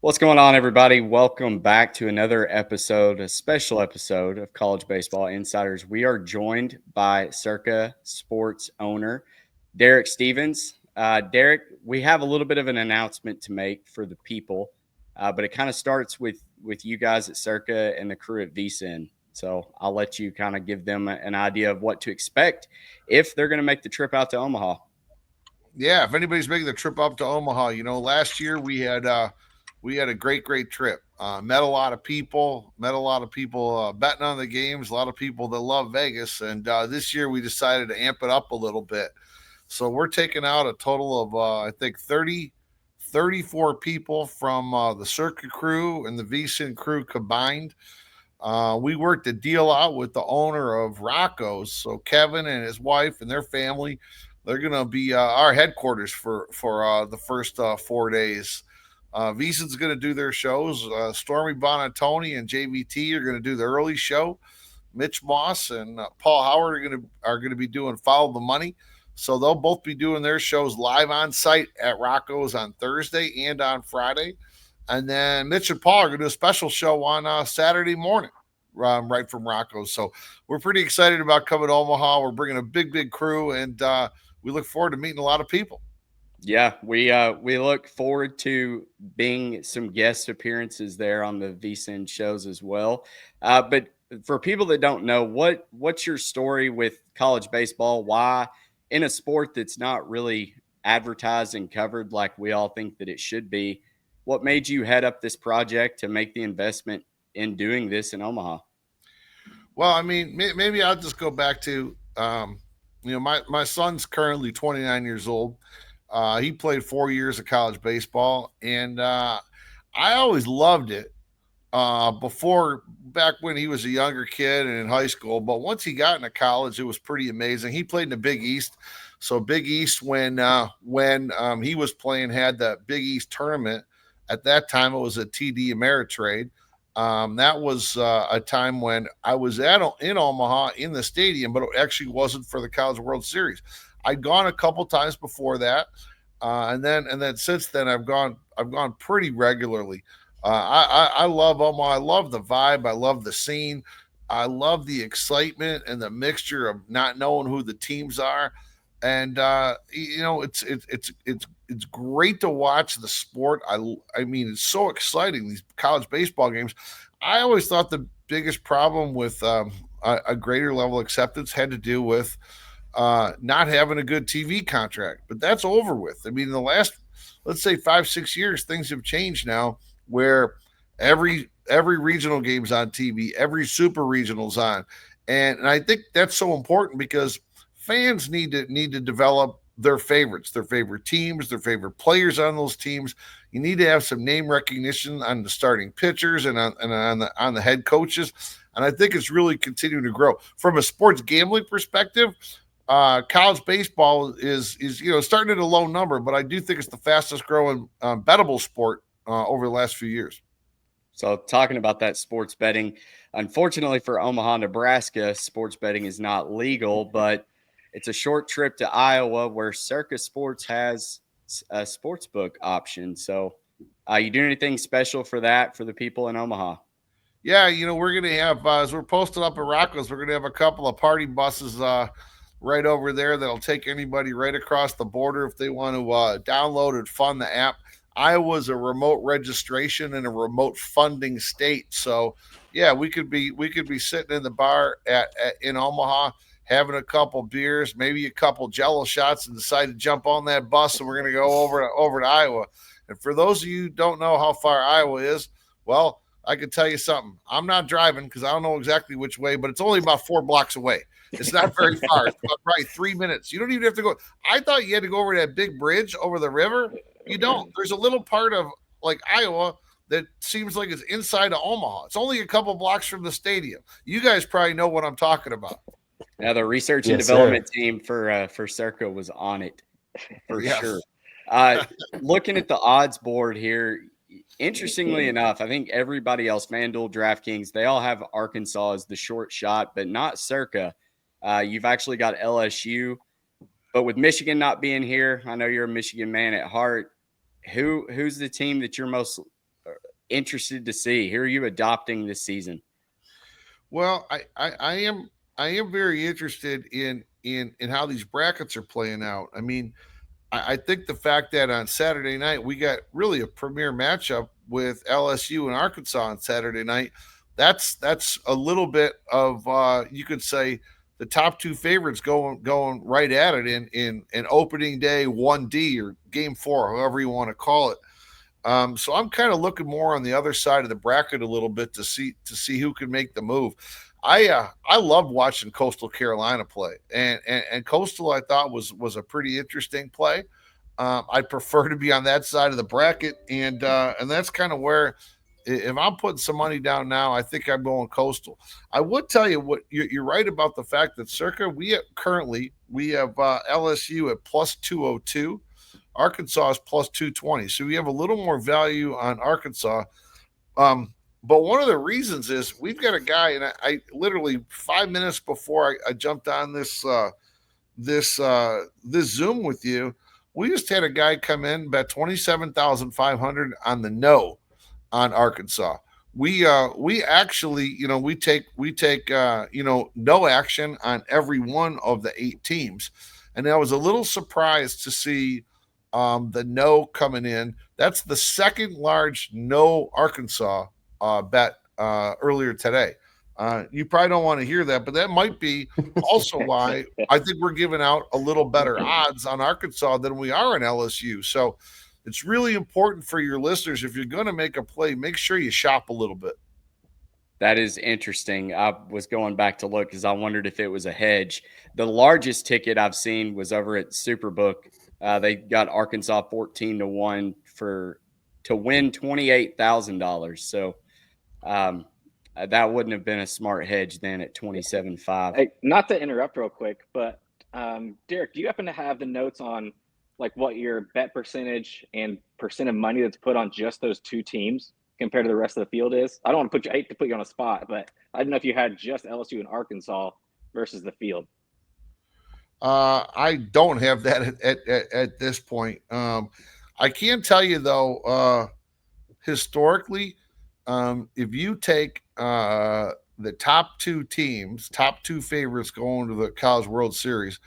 What's going on, everybody? Welcome back to another episode, a special episode of College Baseball Insiders. We are joined by Circa Sports owner Derek Stevens. Derek, we have a little bit of an announcement to make for the people, but it kind of starts with you guys at Circa and the crew at VSIN. So I'll let you kind of give them an idea of what to expect if they're going to make the trip out to Omaha. Yeah, if anybody's making the trip up to Omaha, last year we had a great trip. Met a lot of people, betting on the games, a lot of people that love Vegas, and this year we decided to amp it up a little bit. So we're taking out a total of I think 34 people from the Circa crew and the VSIN crew combined. We worked a deal out with the owner of Rocco's, so Kevin and his wife and their family. They're gonna be our headquarters for the first 4 days. VSIN's gonna do their shows. Stormy Bonatoni and JVT are gonna do the early show. Mitch Moss and Paul Howard are gonna be doing Follow the Money. So they'll both be doing their shows live on site at Rocco's on Thursday and on Friday. And then Mitch and Paul are going to do a special show on Saturday morning, right from Rocco's. So we're pretty excited about coming to Omaha. We're bringing a big crew, and we look forward to meeting a lot of people. Yeah, we look forward to being some guest appearances there on the VSIN shows as well. But for people that don't know, what's your story with college baseball? Why in a sport that's not really advertised and covered like we all think that it should be? What made you head up this project to make the investment in doing this in Omaha? Well, I mean, maybe I'll just go back to, my son's currently 29 years old. He played 4 years of college baseball, and I always loved it before back when he was a younger kid and in high school. But once he got into college, it was pretty amazing. He played in the Big East, so Big East when he was playing had the Big East tournament. At that time, it was a TD Ameritrade. That was a time when I was in Omaha in the stadium, but it actually wasn't for the College World Series. I'd gone a couple times before that, and then since then I've gone pretty regularly. I love Omaha. I love the vibe. I love the scene. I love the excitement and the mixture of not knowing who the teams are, and it's great to watch the sport. I mean, it's so exciting, these college baseball games. I always thought the biggest problem with a greater level acceptance had to do with not having a good TV contract, but that's over with. I mean, in the last, let's say, 5 6 years, things have changed now, where every regional game's on TV, every super regional's on, and I think that's so important because fans need to develop their favorites, their favorite teams, their favorite players on those teams. You need to have some name recognition on the starting pitchers and on the head coaches, and I think it's really continuing to grow from a sports gambling perspective. College baseball is starting at a low number, but I do think it's the fastest growing bettable sport over the last few years. So, talking about that sports betting, unfortunately for Omaha, Nebraska, sports betting is not legal, but it's a short trip to Iowa where Circus Sports has a sports book option. So, you do anything special for that for the people in Omaha? Yeah, we're gonna have as we're posted up at Rocco's, we're gonna have a couple of party buses right over there that'll take anybody right across the border if they want to download and fund the app. Iowa's a remote registration and a remote funding state, so yeah, we could be sitting in the bar in Omaha having a couple beers, maybe a couple Jello shots, and decide to jump on that bus and we're gonna go over to Iowa. And for those of you who don't know how far Iowa is, well, I can tell you something. I'm not driving because I don't know exactly which way, but it's only about 4 blocks away. It's not very far. It's about probably 3 minutes. You don't even have to go. I thought you had to go over that big bridge over the river. You don't. There's a little part of like Iowa that seems like it's inside of Omaha. It's only a couple blocks from the stadium. You guys probably know what I'm talking about. Now, the research and Yes, sir. development team for Circa was on it for sure. Yes. Looking at the odds board here, interestingly enough, I think everybody else, FanDuel, DraftKings, they all have Arkansas as the short shot, but not Circa. You've actually got LSU, but with Michigan not being here, I know you're a Michigan man at heart. Who's the team that you're most interested to see? Who are you adopting this season? Well, I am very interested in how these brackets are playing out. I mean, I think the fact that on Saturday night we got really a premier matchup with LSU and Arkansas on Saturday night. That's a little bit of you could say the top two favorites going right at it in opening day 1D or game 4, however you want to call it. So I'm kind of looking more on the other side of the bracket a little bit to see who can make the move. I love watching Coastal Carolina play, and Coastal I thought was a pretty interesting play. I'd prefer to be on that side of the bracket, and that's kind of where if I'm putting some money down now, I think I'm going Coastal. I would tell you what you're right about the fact that Circa we have LSU at plus 202. Arkansas is plus 220. So we have a little more value on Arkansas. But one of the reasons is we've got a guy, and I literally 5 minutes before I jumped on this Zoom with you, we just had a guy come in bet 27,500 on the no on Arkansas. We actually we take no action on every one of the 8 teams, and I was a little surprised to see the no coming in. That's the second large no Arkansas bet earlier today. You probably don't want to hear that, but that might be also why I think we're giving out a little better odds on Arkansas than we are on LSU. So it's really important for your listeners, if you're going to make a play, make sure you shop a little bit. That is interesting. I was going back to look because I wondered if it was a hedge. The largest ticket I've seen was over at Superbook. They got Arkansas 14-1 to win $28,000. So that wouldn't have been a smart hedge then at 27.5. Hey, not to interrupt real quick, but Derek, do you happen to have the notes on like what your bet percentage and percent of money that's put on just those 2 teams compared to the rest of the field is? I don't want to hate to put you on a spot, but I didn't know if you had just LSU and Arkansas versus the field. I don't have that at this point. I can tell you though, historically, if you take the top 2 teams, top 2 favorites going to the College World Series,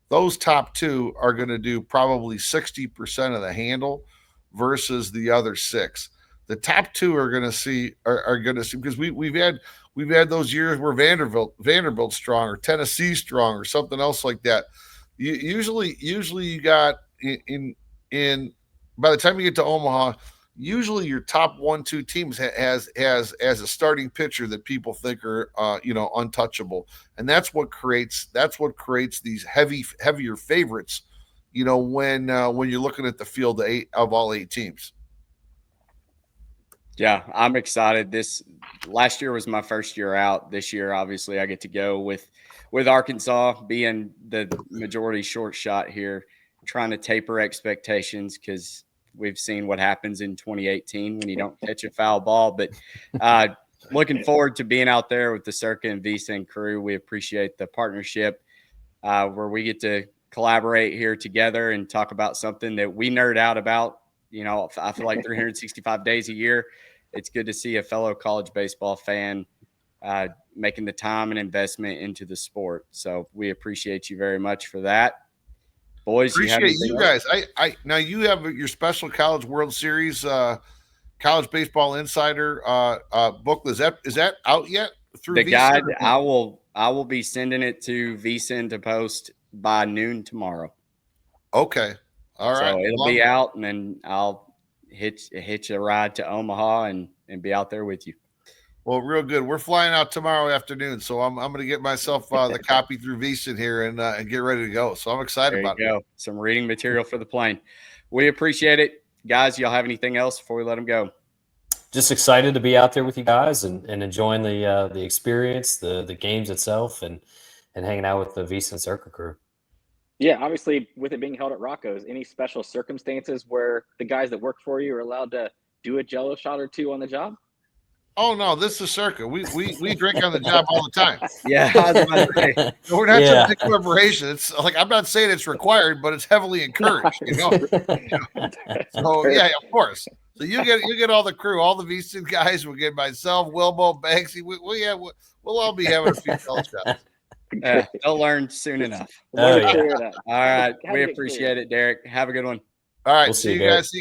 those top 2 are going to do probably 60% of the handle versus the other 6. The top 2 are going to see because we've had those years where Vanderbilt's strong or Tennessee strong or something else like that. Usually you got in by the time you get to Omaha, usually your top 1-2 teams has a starting pitcher that people think are untouchable, and that's what creates these heavier favorites. When you're looking at the field of all 8 teams. Yeah, I'm excited. This last year was my first year out. This year, obviously, I get to go with Arkansas being the majority short shot here, trying to taper expectations because we've seen what happens in 2018 when you don't catch a foul ball. But looking forward to being out there with the Circa and Visa and crew. We appreciate the partnership where we get to collaborate here together and talk about something that we nerd out about. I feel like 365 days a year, it's good to see a fellow college baseball fan making the time and investment into the sport. So we appreciate you very much for that. Boys, appreciate you guys. I now you have your special College World Series College Baseball Insider book. Is that out yet? Through the guide, I will be sending it to VSiN to post by noon tomorrow. Okay. All right. So it'll be out, and then I'll hitch a ride to Omaha and be out there with you. Well, real good. We're flying out tomorrow afternoon, so I'm going to get myself the copy through VSiN here and get ready to go. So I'm excited about it. Some reading material for the plane. We appreciate it. Guys, y'all have anything else before we let them go? Just excited to be out there with you guys and enjoying the experience, the games itself, and hanging out with the VSiN Circa crew. Yeah, obviously, with it being held at Rocco's, any special circumstances where the guys that work for you are allowed to do a Jello shot or 2 on the job? Oh no, this is Circa. We drink on the job all the time. Yeah, we're not just a corporation. It's like I'm not saying it's required, but it's heavily encouraged. So yeah, of course. So you get all the crew, all the VC guys. We'll get myself, Wilbo, Banksy. We'll all be having a few bell shots. They'll learn soon enough. Way to yeah. clear it up. All right. Had We to get appreciate cleared. it, Derek. Have a good one. All right. We'll see you Derek. guys. See you guys.